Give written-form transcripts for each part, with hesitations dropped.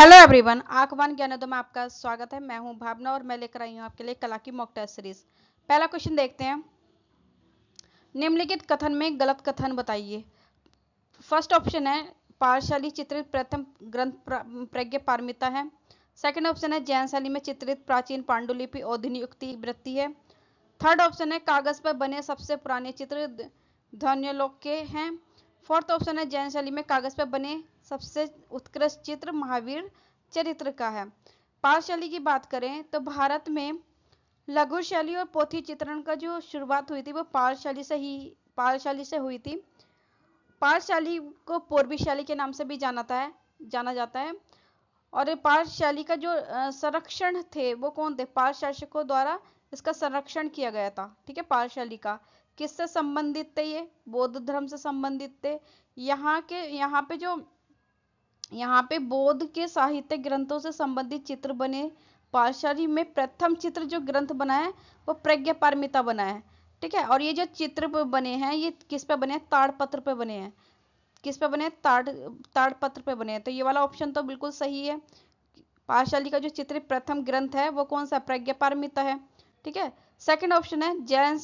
Hello everyone, आंखवान Gyanodaya में आपका स्वागत है। मैं हूं भावना और मैं लेकर आई हूं आपके लिए कला की मॉक टेस्ट सीरीज। पहला क्वेश्चन देखते हैं। निम्नलिखित कथन में गलत कथन बताइए। फर्स्ट ऑप्शन है पारशाली चित्रित प्रथम ग्रंथ प्रज्ञ पारमिता है। सेकंड ऑप्शन है जैन शैली में चित्रित प्राचीन पांडुलिपि औधनियुक्ति वृत्ति है। थर्ड ऑप्शन है कागज पर बने सबसे पुराने चित्र ध्वन्यलोक के हैं। फोर्थ ऑप्शन है जैन शैली में कागज पर बने सबसे उत्कृष्ट चित्र महावीर चरित्र का है। पाल शैली की बात करें तो भारत में लघु शैली और पोथी चित्रण का जो शुरुआत हुई थी वो पाल शैली से हुई थी। पाल शैली को पूर्वी शैली के नाम से भी जाना जाता है। और पाल शैली का जो संरक्षण थे वो कौन थे? पाल शासकों द्वारा इसका संरक्षण किया गया था। ठीक है, पाल शैली का किससे संबंधित थे? ये बौद्ध धर्म से संबंधित थे। यहाँ पे बौद्ध के साहित्य ग्रंथों से संबंधित चित्र बने। पालशाली में प्रथम चित्र जो ग्रंथ बना है वो प्रज्ञा पारमिता बना है। ठीक है, और ये जो चित्र बने हैं ये किस पे बने हैं? ताड़पत्र पे बने हैं। किस पे बने? ताड़पत्र पे बने हैं। तो ये वाला ऑप्शन तो बिल्कुल सही है। पालशाली का जो चित्र प्रथम ग्रंथ है वो कौन सा? प्रज्ञा पारमिता है। ठीक है, सेकंड ऑप्शन है जैन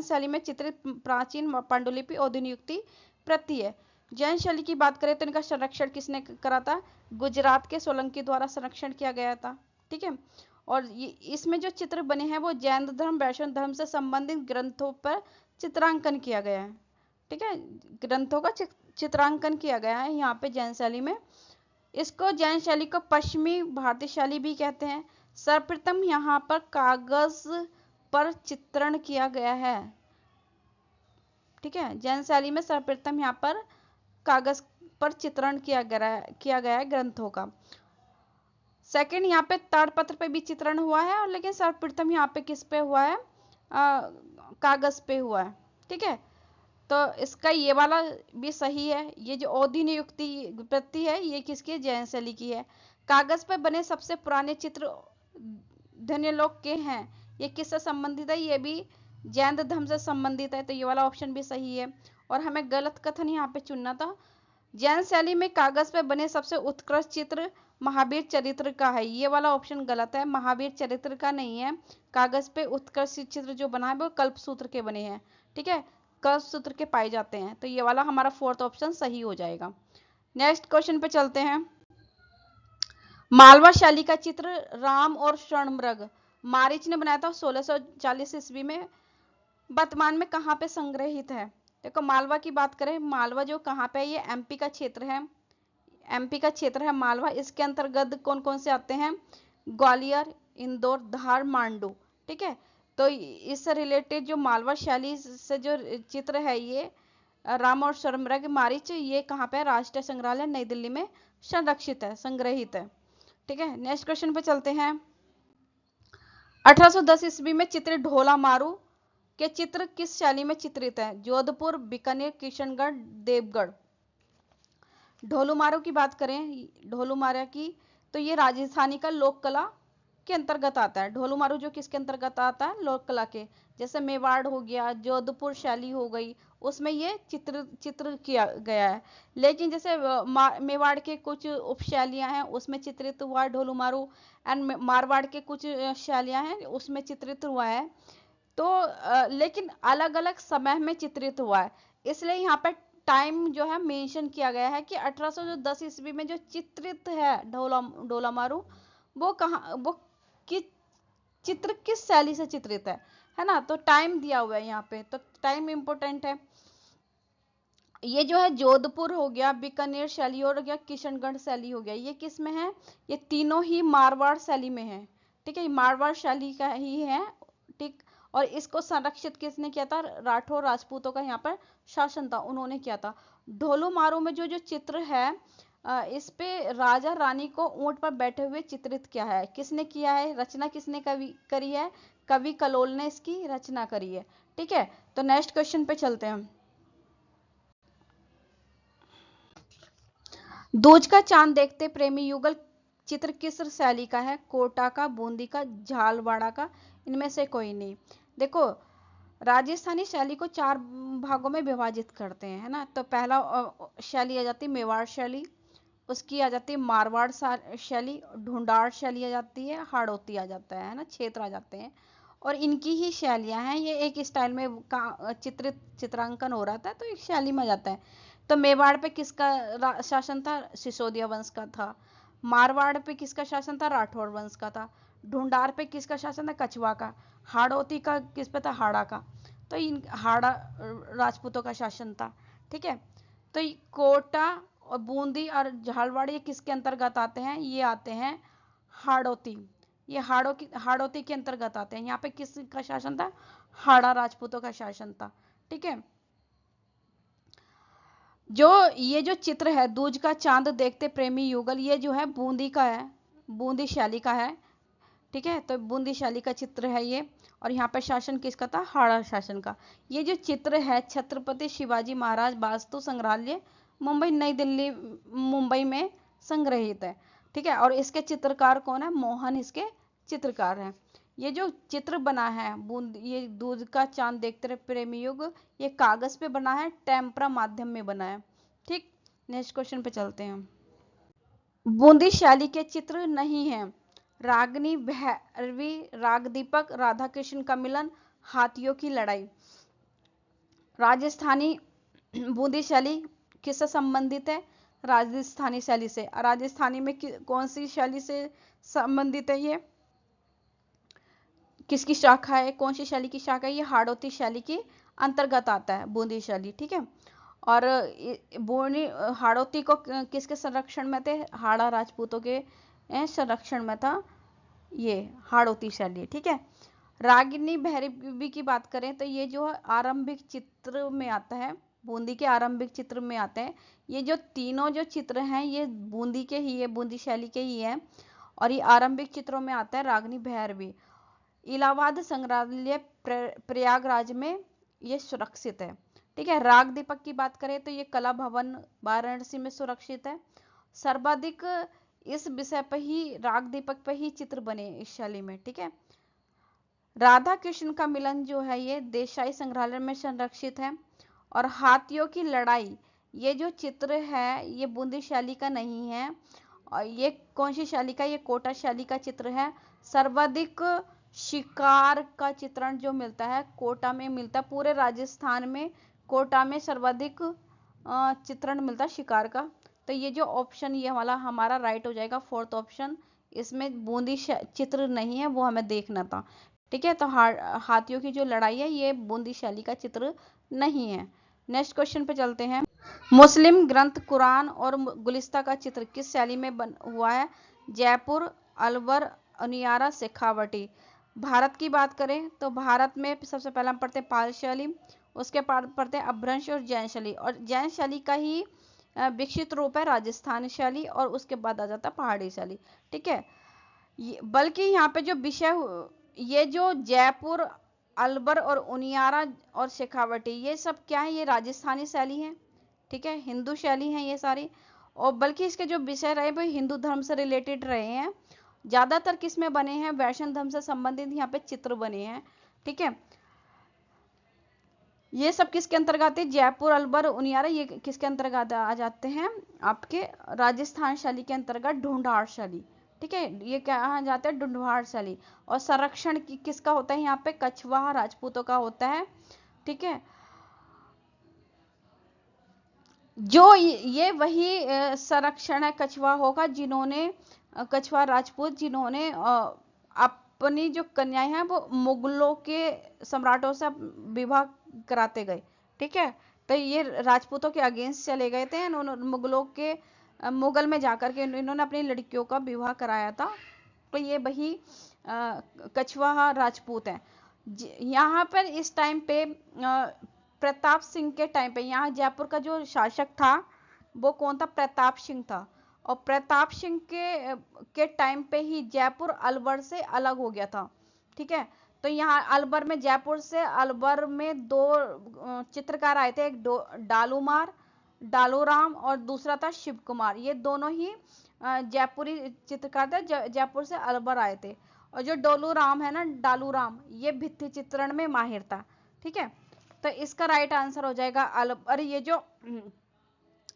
शैली में चित्रित प्राचीन पांडुलिपि औधनियुक्ति प्रति है। जैन शैली की बात करें तो इनका संरक्षण किसने करा था? गुजरात के सोलंकी द्वारा संरक्षण किया गया था। ठीक है, और इसमें जो चित्र बने हैं वो जैन धर्म वैष्णव धर्म से संबंधित ग्रंथों पर चित्रांकन किया गया है। ठीक है, ग्रंथों का चित्रांकन किया गया है यहाँ पे जैन शैली में। इसको जैन शैली को पश्चिमी भारतीय शैली भी कहते हैं। सर्वप्रथम यहाँ पर कागज पर चित्रण किया गया है। ठीक है, जैन शैली में सर्वप्रथम यहाँ पर कागज पर चित्रण किया गया है ग्रंथों का। सेकंड यहाँ पे ताड़पत्र पे भी चित्रण हुआ है, और लेकिन सर्वप्रथम यहाँ पे किस पे हुआ है? कागज पे हुआ है। ठीक है, तो इसका ये वाला भी सही है। ये जो औधनियुक्ति वृत्ति है ये किसकी? जैन शैली की है। कागज पर बने सबसे पुराने चित्र ध्वन्यलोक के हैं। ये किससे संबंधित है? ये भी जैन धर्म से संबंधित है। तो ये वाला ऑप्शन भी सही है। और हमें गलत कथन यहाँ पे चुनना था। जैन शैली में कागज पर बने सबसे उत्कृष्ट चित्र महावीर चरित्र का है। ये वाला ऑप्शन गलत है, महावीर चरित्र का नहीं है। कागज पे उत्कृष्ट चित्र जो बना है वो कल्पसूत्र के बने हैं। ठीक है, कल्पसूत्र के पाए जाते हैं। तो ये वाला हमारा फोर्थ ऑप्शन सही हो जाएगा। नेक्स्ट क्वेश्चन पे चलते हैं। मालवा शैली का चित्र राम और स्वर्णमृग मारीच ने बनाया था 1640 ईस्वी में। वर्तमान में कहाँ पे संग्रहित है? देखो, मालवा की बात करें, मालवा जो कहाँ पे है? ये एमपी का क्षेत्र है। एमपी का क्षेत्र है मालवा। इसके अंतर्गत कौन कौन से आते हैं? ग्वालियर, इंदौर, धार, मांडू। ठीक है, तो इससे रिलेटेड जो मालवा शैली से जो चित्र है ये राम और स्वर्णमृग मारीच, ये कहाँ पे है? राष्ट्रीय संग्रहालय नई दिल्ली में संरक्षित है, संग्रहित है। ठीक है, नेक्स्ट क्वेश्चन पे चलते हैं। 1810 ईस्वी में चित्रित ढोला मारू के चित्र किस शैली में चित्रित है? जोधपुर, बीकानेर, किशनगढ़, देवगढ़। ढोलूमारू की बात करें, ढोलूमारा की, तो ये राजस्थानी का लोक कला के अंतर्गत आता है। ढोलूमारू जो किसके अंतर्गत आता है? लोक कला के। जैसे मेवाड़ हो गया, जोधपुर शैली हो गई, उसमें ये चित्र किया गया है। लेकिन जैसे मेवाड़ के कुछ उपशैलियां हैं उसमें चित्रित हुआ है ढोलूमारू, एंड मारवाड़ के कुछ शैलियां हैं उसमें चित्रित हुआ है। तो लेकिन अलग अलग समय में चित्रित हुआ है, इसलिए यहाँ पे टाइम जो है मेंशन किया गया है कि 1810 ईस्वी में जो चित्रित है ढोला मारू, वो कहाँ, वो कि चित्र किस शैली से चित्रित है ना? तो टाइम दिया हुआ है यहाँ पे, तो टाइम इंपॉर्टेंट है। ये जो है जोधपुर हो गया, बीकानेर शैली हो गया, किशनगढ़ शैली हो गया, ये किस में है? ये तीनों ही मारवाड़ शैली में है। ठीक है, मारवाड़ शैली का ही है। ठीक, और इसको संरक्षित किसने किया था? राठौर राजपूतों का यहाँ पर शासन था, उन्होंने किया था। ढोलू मारू में जो जो चित्र है इस पे राजा रानी को ऊंट पर बैठे हुए चित्रित किया है। किसने किया है? रचना किसने करी है? कवि कलोल ने इसकी रचना करी है। ठीक है, तो नेक्स्ट क्वेश्चन पे चलते हैं। दूज का चांद देखते प्रेमी युगल चित्र किस शैली का है? कोटा का, बूंदी का, झालवाड़ा का, इनमें से कोई नहीं। देखो, राजस्थानी शैली को 4 भागों में विभाजित करते हैं, है ना? तो पहला शैली आ जाती है मेवाड़ शैली, उसकी आ जाती है मारवाड़ शैली, ढूंढाड़ शैली आ जाती है, हाड़ौती आ जाता है ना, क्षेत्र आ जाते हैं। और इनकी ही शैलियां हैं, ये एक स्टाइल में चित्रांकन हो रहा था तो एक शैली में आ जाता है। तो मेवाड़ पे किसका शासन था? सिसोदिया वंश का था। मारवाड़ पे किसका शासन था? राठौड़ वंश का था। ढूंढार पे किसका शासन था? कछवा का। हाड़ौती का किस पे था? हाड़ा का। तो इन हाड़ा राजपूतों का शासन था। ठीक है। तो कोटा और बूंदी और झालवाड़ ये किसके अंतर्गत आते हैं? ये आते हैं हाड़ौती, ये हाड़ौती के अंतर्गत आते हैं। यहाँ पे किसका शासन था? हाड़ा राजपूतों का शासन था। ठीक है। जो ये जो चित्र है दूज का चांद देखते प्रेमी युगल, ये जो है बूंदी का है, बूंदी शैली का है। ठीक है। तो बूंदी शैली का चित्र है ये। और यहाँ पे शासन किसका था? हाड़ा शासन का। ये जो चित्र है छत्रपति शिवाजी महाराज वास्तु संग्रहालय मुंबई नई दिल्ली मुंबई में संग्रहित है। ठीक है। और इसके चित्रकार कौन है? मोहन इसके चित्रकार हैं। ये जो चित्र बना है बूंद, ये दूध का चांद देखते रहे प्रेमी युग, ये कागज पे बना है, टेम्परा माध्यम में बना है। ठीक। नेक्स्ट क्वेश्चन पे चलते हैं। बूंदी शैली के चित्र नहीं है। रागनी भैरवी, राग दीपक, राधा कृष्ण का मिलन, हाथियों की लड़ाई। राजस्थानी बूंदी शैली किससे संबंधित है? राजस्थानी शैली से। राजस्थानी में कौन सी शैली से संबंधित है? ये किसकी शाखा है? कौन सी शैली की शाखा है? ये हाड़ौती शैली के अंतर्गत आता है बूंदी शैली। ठीक है। और बूंदी हाड़ौती को किसके संरक्षण में थे? हाड़ा राजपूतों के संरक्षण में था ये हाड़ौती शैली। ठीक है। रागिनी भैरवी की बात करें तो ये जो आरंभिक चित्र में आता है, बूंदी के आरंभिक चित्र में आते हैं। ये जो तीनों जो चित्र हैं ये बूंदी के ही है, बूंदी शैली के ही है। और ये आरंभिक चित्रों में आता है रागिनी भैरवी। इलाहाबाद संग्रहालय प्रयागराज में ये सुरक्षित है। ठीक है। राग दीपक की बात करें तो ये कला भवन वाराणसी में सुरक्षित है। सर्वाधिक इस विषय पर ही, राग दीपक पर ही चित्र बने इस शैली में। ठीक है। राधा कृष्ण का मिलन जो है ये देसाई संग्रहालय में संरक्षित है। और हाथियों की लड़ाई, ये जो चित्र है ये बूंदी शैली का नहीं है। और ये कौन सी शैली का? ये कोटा शैली का चित्र है। सर्वाधिक शिकार का चित्रण जो मिलता है कोटा में मिलता है, पूरे राजस्थान में कोटा में सर्वाधिक चित्रण मिलता है शिकार का। तो ये जो ऑप्शन ये वाला हमारा राइट हो जाएगा, फोर्थ ऑप्शन। इसमें बूंदी चित्र नहीं है, वो हमें देखना था। ठीक है। तो हाथियों की जो लड़ाई है ये बूंदी शैली का चित्र नहीं है। नेक्स्ट क्वेश्चन पे चलते हैं। मुस्लिम ग्रंथ कुरान और गुलिस्ता का चित्र किस शैली में हुआ है? जयपुर, अलवर, अनियारा, शेखावटी। भारत की बात करें तो भारत में सबसे पहले हम पढ़ते हैं पाल शैली, उसके बाद पढ़ते हैं अपभ्रंश और जैन शैली। और जैन शैली का ही विकसित रूप है राजस्थानी शैली, और उसके बाद आ जाता है पहाड़ी शैली। ठीक है। बल्कि यहाँ पे जो विषय, ये जो जयपुर, अलवर और उनियारा और शेखावटी, ये सब क्या है? ये राजस्थानी शैली है। ठीक है। हिंदू शैली है ये सारी। और बल्कि इसके जो विषय रहे वो हिंदू धर्म से रिलेटेड रहे हैं। ज्यादातर किस में बने हैं? वैष्णव धर्म से संबंधित यहाँ पे चित्र बने हैं। ठीक है। ये सब किसके अंतर्गत है? जयपुर, अलवर, उनियारा, ये किसके अंतर्गत आ जाते हैं? आपके राजस्थान शैली के अंतर्गत ढूंढाड़ शैली। ठीक है। ये क्या जाते हैं? ढूंढाड़ शैली। और संरक्षण किसका होता है यहाँ पे? कछवाहा राजपूतों का होता है। ठीक है। जो ये वही संरक्षण है कछवा होगा जिन्होंने, कछवा राजपूत जिन्होंने अपनी जो कन्याएं हैं वो मुगलों के सम्राटों से विवाह कराते गए। ठीक है। तो ये राजपूतों के अगेंस्ट चले गए थे, उन्होंने मुगलों के मुगल में जाकर के इन्होंने अपनी लड़कियों का विवाह कराया था। तो ये वही कछवा राजपूत है। यहाँ पर इस टाइम पे प्रताप सिंह के टाइम पे यहाँ जयपुर का जो शासक था वो कौन था? प्रताप सिंह था। और प्रताप सिंह के टाइम पे ही जयपुर अलवर से अलग हो गया था। ठीक है। तो यहाँ अलवर में, जयपुर से अलवर में दो चित्रकार आए थे, एक डालूमार, डालूराम, और दूसरा था शिव कुमार। ये दोनों ही जयपुरी चित्रकार थे, जयपुर से अलवर आए थे। और जो डोलू राम है ना, डालू राम, ये भित्ति चित्रण में माहिर था। ठीक है। तो इसका राइट आंसर हो जाएगा अलवर। ये जो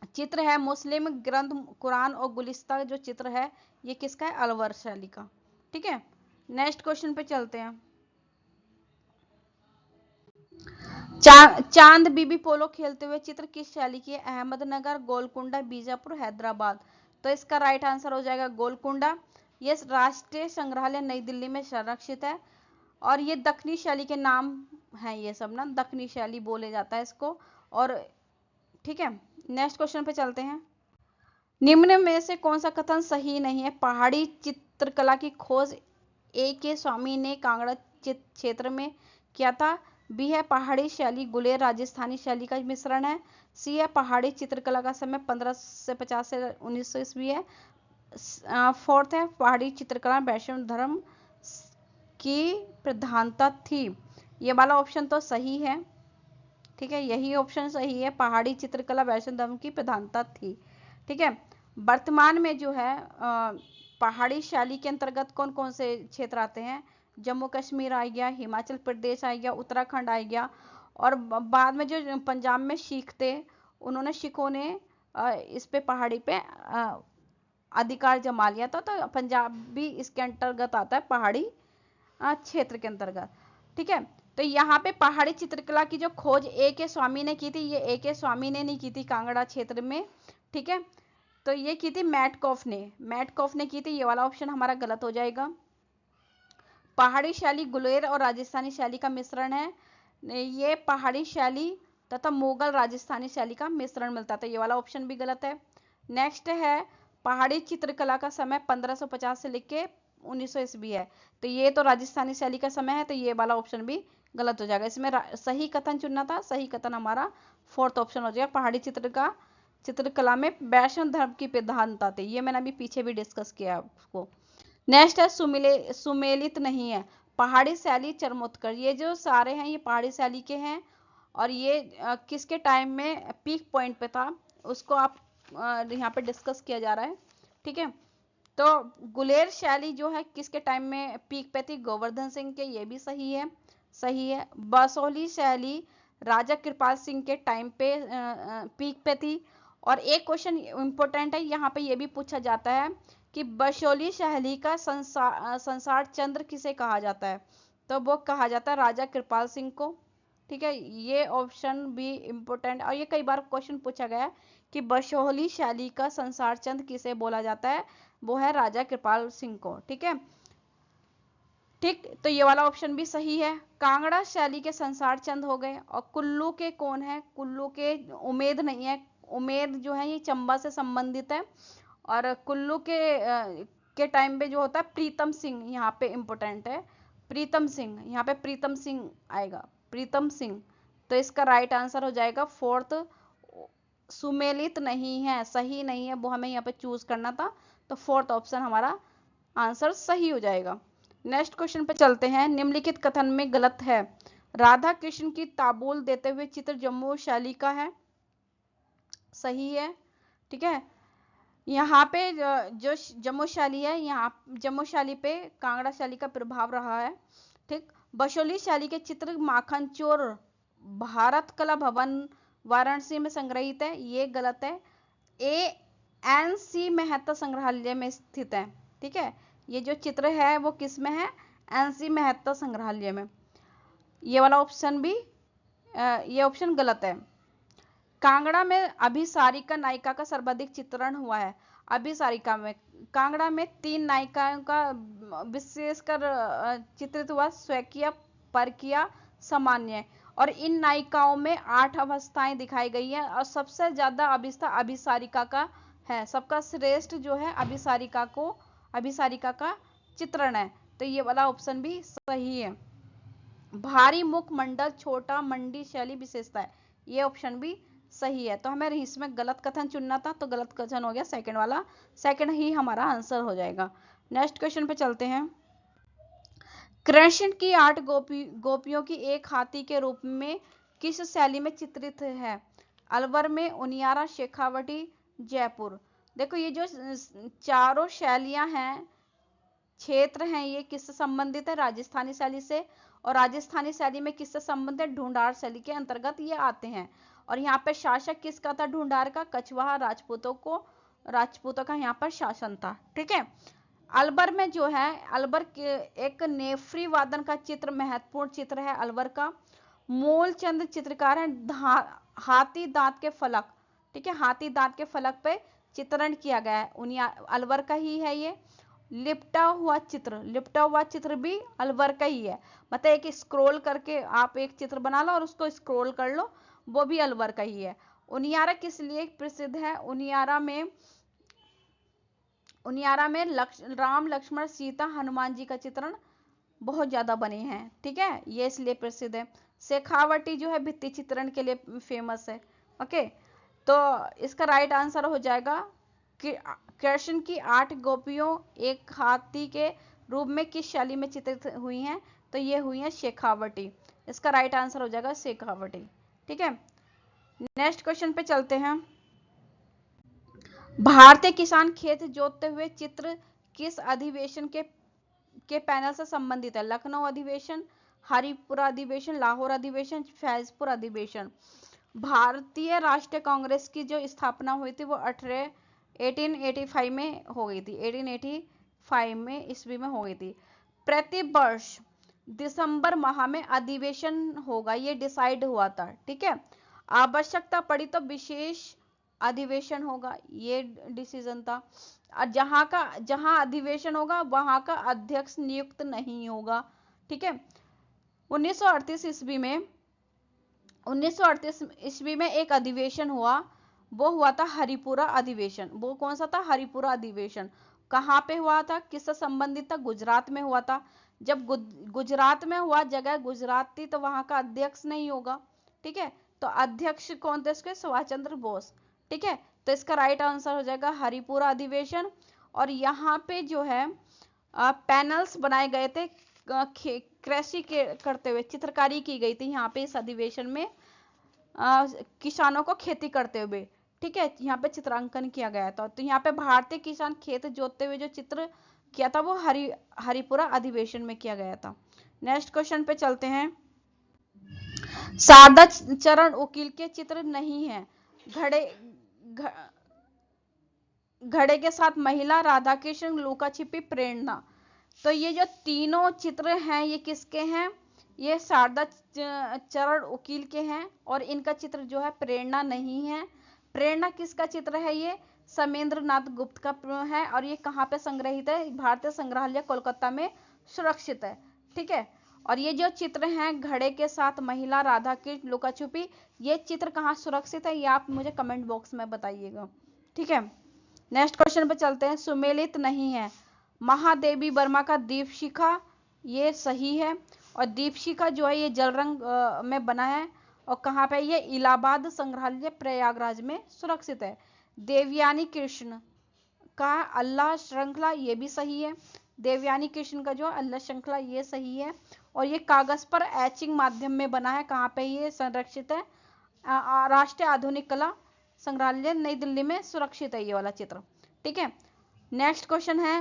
चित्र है मुस्लिम ग्रंथ कुरान और गुलिस्ता जो चित्र है ये किसका है, अलवर शैली का। ठीक है, नेक्स्ट क्वेश्चन पे चलते हैं। चांद बीबी पोलो खेलते हुए चित्र किस शैली की है, अहमदनगर, गोलकुंडा, बीजापुर, हैदराबाद। तो इसका राइट आंसर हो जाएगा गोलकुंडा। ये राष्ट्रीय संग्रहालय नई दिल्ली में संरक्षित है और ये दक्षिणी शैली के नाम है, ये सब ना दक्षिणी शैली बोले जाता है इसको। और ठीक है, नेक्स्ट क्वेश्चन पे चलते हैं। निम्न में से कौन सा कथन सही नहीं है, पहाड़ी चित्रकला की खोज A.K. स्वामी ने कांगड़ा क्षेत्र में किया था। बी है पहाड़ी शैली गुलेर राजस्थानी शैली का मिश्रण है। सी है पहाड़ी चित्रकला का समय 1550 से 1900 ईस्वी है। फोर्थ है पहाड़ी चित्रकला वैष्णव धर्म की प्रधानता थी। ये वाला ऑप्शन तो सही है। ठीक है, यही ऑप्शन सही है, पहाड़ी चित्रकला वैष्णव धर्म की प्रधानता थी। ठीक है, वर्तमान में जो है पहाड़ी शैली के अंतर्गत कौन कौन से क्षेत्र आते हैं, जम्मू कश्मीर आ गया, हिमाचल प्रदेश आ गया, उत्तराखंड आ गया, और बाद में जो पंजाब में सिख थे उन्होंने सिखों ने इस पे पहाड़ी पे अधिकार जमा लिया था, तो पंजाब भी इसके अंतर्गत आता है, पहाड़ी क्षेत्र के अंतर्गत। ठीक है, तो यहाँ पे पहाड़ी चित्रकला की जो खोज A.K. स्वामी ने की थी, ये A.K. स्वामी ने नहीं की थी कांगड़ा क्षेत्र में। ठीक है, तो ये की थी मैटकॉफ ने की थी। ये वाला ऑप्शन हमारा गलत हो जाएगा। पहाड़ी शैली गुलेर और राजस्थानी शैली का मिश्रण है, ये पहाड़ी शैली तथा मुगल राजस्थानी शैली का मिश्रण मिलता था, ये वाला ऑप्शन भी गलत है। नेक्स्ट है पहाड़ी चित्रकला का समय 1550 से लेके 1900 ईस्वी है, तो ये तो राजस्थानी शैली का समय है, तो ये वाला ऑप्शन भी गलत हो जाएगा। इसमें सही कथन चुनना था, सही कथन हमारा फोर्थ ऑप्शन हो जाएगा, पहाड़ी चित्रकला में वैष्णव धर्म की प्रधानता थी। ये मैंने अभी पीछे भी डिस्कस किया आपको। नेक्स्ट है सुमेलित नहीं है, पहाड़ी शैली चरमोत्कर्ष। ये जो सारे हैं ये पहाड़ी शैली के हैं और ये किसके टाइम में पीक पॉइंट पे था उसको आप यहाँ पे डिस्कस किया जा रहा है। ठीक है, तो गुलेर शैली जो है किसके टाइम में पीक पे थी, गोवर्धन सिंह के, ये भी सही है, सही है। बसोली शैली राजा कृपाल सिंह के टाइम पे पीक पे थी। और एक क्वेश्चन इंपॉर्टेंट है यहाँ पे, ये भी पूछा जाता है कि बसोली शैली का संसार चंद्र किसे कहा जाता है, तो वो कहा जाता है राजा कृपाल सिंह को। ठीक है, ये ऑप्शन भी इंपॉर्टेंट, और ये कई बार क्वेश्चन पूछा गया है कि बसोली शैली का संसार चंद्र किसे बोला जाता है, वो है राजा कृपाल सिंह को। ठीक है, ठीक, तो ये वाला ऑप्शन भी सही है। कांगड़ा शैली के संसार चंद हो गए। और कुल्लू के कौन है, कुल्लू के उमेद नहीं है, उमेद जो है ये चंबा से संबंधित है। और कुल्लू के टाइम पे जो होता है प्रीतम सिंह, यहाँ पे इंपॉर्टेंट है, प्रीतम सिंह, यहाँ पे प्रीतम सिंह आएगा, प्रीतम सिंह। तो इसका राइट आंसर हो जाएगा फोर्थ, सुमेलित नहीं है, सही नहीं है, वो हमें यहाँ पे चूज करना था, तो फोर्थ ऑप्शन हमारा आंसर सही हो जाएगा। नेक्स्ट क्वेश्चन पे चलते हैं। निम्नलिखित कथन में गलत है, राधा कृष्ण की ताबूल देते हुए चित्र जम्मू शैली का है, सही है। ठीक है, यहाँ पे जो जम्मू शैली है, यहाँ जम्मू शैली पे कांगड़ा शैली का प्रभाव रहा है। ठीक, बसोली शैली के चित्र माखन चोर भारत कला भवन वाराणसी में संग्रहित है, ये गलत है, एन.सी. मेहता संग्रहालय में स्थित है। ठीक है, ये जो चित्र है वो किस में है, एन.सी. मेहता संग्रहालय में। ये वाला ऑप्शन भी ये ऑप्शन गलत है। कांगड़ा में अभिसारिका नायिका का सर्वाधिक चित्रण हुआ है, अभिसारिका में कांगड़ा में 3 नायिकाओं का विशेषकर चित्रित हुआ, स्वकीय, परकीय, सामान्य, और इन नायिकाओं में 8 अवस्थाएं दिखाई गई हैं और सबसे ज्यादा अभिस्था अभिसारिका का है, सबका श्रेष्ठ जो है अभिसारिका का चित्रण है, तो ये वाला ऑप्शन भी सही है। भारी मुख मंडल छोटा मंडी शैली विशेषता है, ये ऑप्शन भी सही है। तो हमें इसमें गलत कथन चुनना था, तो गलत कथन हो गया सेकंड वाला, सेकंड ही हमारा आंसर हो जाएगा। नेक्स्ट क्वेश्चन पे चलते हैं। कृष्ण की 8 गोपियों की एक हाथी के रूप में किस शैली में चित्रित है, अलवर में, उनियारा, शेखावटी, जयपुर। देखो ये जो चारों शैलियां हैं, क्षेत्र हैं, ये किससे संबंधित है, राजस्थानी शैली से, और राजस्थानी शैली में किससे संबंधित है, ढूंढार शैली के अंतर्गत ये आते हैं। और यहाँ पे शासक किसका था? ढूंढार का। कछवाहा राजपूतों का यहाँ पर शासन था। ठीक है। अलवर में जो है, अलवर के एक नेफ्री वादन का चित्र महत्वपूर्ण चित्र है अलवर का। मूलचंद चित्रकार है। हाथी दांत के फलक, ठीक है, हाथी दांत के फलक पे चित्रण किया गया है, उन्हीं अलवर का ही है ये। लिपटा हुआ चित्र भी अलवर का ही है। मतलब एक स्क्रॉल करके आप एक चित्र बना लो और उसको स्क्रॉल कर लो, वो भी अलवर का ही है। उनियारा किस लिए प्रसिद्ध है? उनियारा में राम लक्ष्मण सीता हनुमान जी का चित्रण बहुत ज्यादा बने हैं। ठीक है, ये इसलिए प्रसिद्ध है। शेखावटी जो है भित्ति चित्रण के लिए फेमस है। ओके, तो इसका राइट आंसर हो जाएगा कि कृष्ण की 8 गोपियों एक हाथी के रूप में किस शैली में चित्रित हुई हैं? तो ये हुई है शेखावटी। इसका राइट आंसर हो जाएगा शेखावटी। ठीक है, नेक्स्ट क्वेश्चन पे चलते हैं। भारतीय किसान खेत जोतते हुए चित्र किस अधिवेशन के पैनल से संबंधित है? लखनऊ अधिवेशन, हरिपुरा अधिवेशन, लाहौर अधिवेशन, फैजपुर अधिवेशन। भारतीय राष्ट्रीय कांग्रेस की जो स्थापना हुई थी वो 1885 में हो गई थी। 1885 में ईस्वी में हो गई थी। प्रति वर्ष दिसंबर माह में अधिवेशन होगा, ये डिसाइड हुआ था। ठीक है, आवश्यकता पड़ी तो विशेष अधिवेशन होगा, ये डिसीजन था। और जहां अधिवेशन होगा वहां का अध्यक्ष नियुक्त नहीं होगा। ठीक है, 1938 ईस्वी में एक अधिवेशन हुआ, वो हुआ था हरिपुरा अधिवेशन। वो कौन सा था? हरिपुरा अधिवेशन। कहाँ पे हुआ था? किससे संबंधित था? गुजरात में हुआ था। जब गुजरात में हुआ, जगह गुजरात थी, तो वहां का अध्यक्ष नहीं होगा। ठीक है, तो अध्यक्ष कौन थे इसके? सुभाष चंद्र बोस। ठीक है, तो इसका राइट आंसर हो जाएगा हरिपुरा अधिवेशन। और यहाँ पे जो है पैनल्स बनाए गए थे, कृषि के करते हुए चित्रकारी की गई थी यहाँ पे इस अधिवेशन में, किसानों को खेती करते हुए। ठीक है, यहाँ पे चित्रांकन किया गया था। तो यहाँ पे भारतीय किसान खेत जोतते हुए जो चित्र किया था वो हरिपुरा अधिवेशन में किया गया था। नेक्स्ट क्वेश्चन पे चलते हैं। शारदा चरण वकील के चित्र नहीं है। घड़े के साथ महिला, राधा कृष्ण, लुका छिपी, प्रेरणा। तो ये जो तीनों चित्र हैं ये किसके हैं? ये शारदा चरण वकील के हैं। और इनका चित्र जो है प्रेरणा नहीं है। प्रेरणा किसका चित्र है? ये समेंद्र नाथ गुप्त का है। और ये कहाँ पे संग्रहित है? भारतीय संग्रहालय कोलकाता में सुरक्षित है। ठीक है, और ये जो चित्र हैं घड़े के साथ महिला, राधा कृष्ण, लुका छुपी, ये चित्र कहाँ सुरक्षित है? ये आप मुझे कमेंट बॉक्स में बताइएगा। ठीक है, नेक्स्ट क्वेश्चन पे चलते हैं। सुमेलित नहीं है। महादेवी वर्मा का दीपशिखा, ये सही है। और दीपशिखा जो है ये जल रंग में बना है। और कहाँ पे? ये इलाहाबाद संग्रहालय प्रयागराज में सुरक्षित है। देवयानी कृष्ण का अल्लाह श्रृंखला, ये भी सही है। देवयानी कृष्ण का जो अल्लाह श्रृंखला, ये सही है। और ये कागज पर एचिंग माध्यम में बना है। कहाँ पे ये संरक्षित है? राष्ट्रीय आधुनिक कला संग्रहालय नई दिल्ली में सुरक्षित है ये वाला चित्र। ठीक है, नेक्स्ट क्वेश्चन है,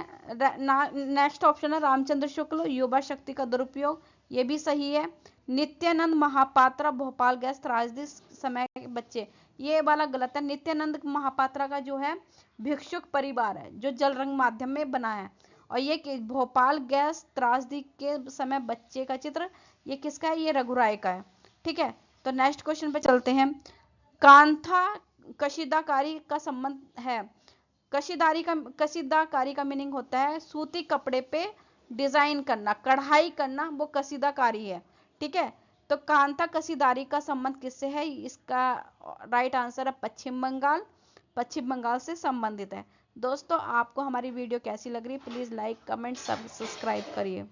नेक्स्ट ऑप्शन है रामचंद्र शुक्ल, युवा शक्ति का दुरुपयोग, ये भी सही है। नित्यानंद महापात्रा, भोपाल गैस त्रासदी समय के बच्चे, ये वाला गलत है। नित्यानंद महापात्रा का जो है भिक्षुक परिवार है जो जल रंग माध्यम में बना है। और ये भोपाल गैस त्रासदी के समय बच्चे का चित्र ये किसका है? ये रघुराय का है। ठीक है, तो नेक्स्ट क्वेश्चन पे चलते हैं। कांथा कशीदाकारी का संबंध है। कशीदाकारी का मीनिंग होता है सूती कपड़े पे डिजाइन करना, कढ़ाई करना, वो कशीदाकारी है। ठीक है, तो कांथा कशीदारी का संबंध किससे है? इसका राइट आंसर है पश्चिम बंगाल। पश्चिम बंगाल से संबंधित है। दोस्तों, आपको हमारी वीडियो कैसी लग रही है? प्लीज लाइक, कमेंट, सब्सक्राइब करिए।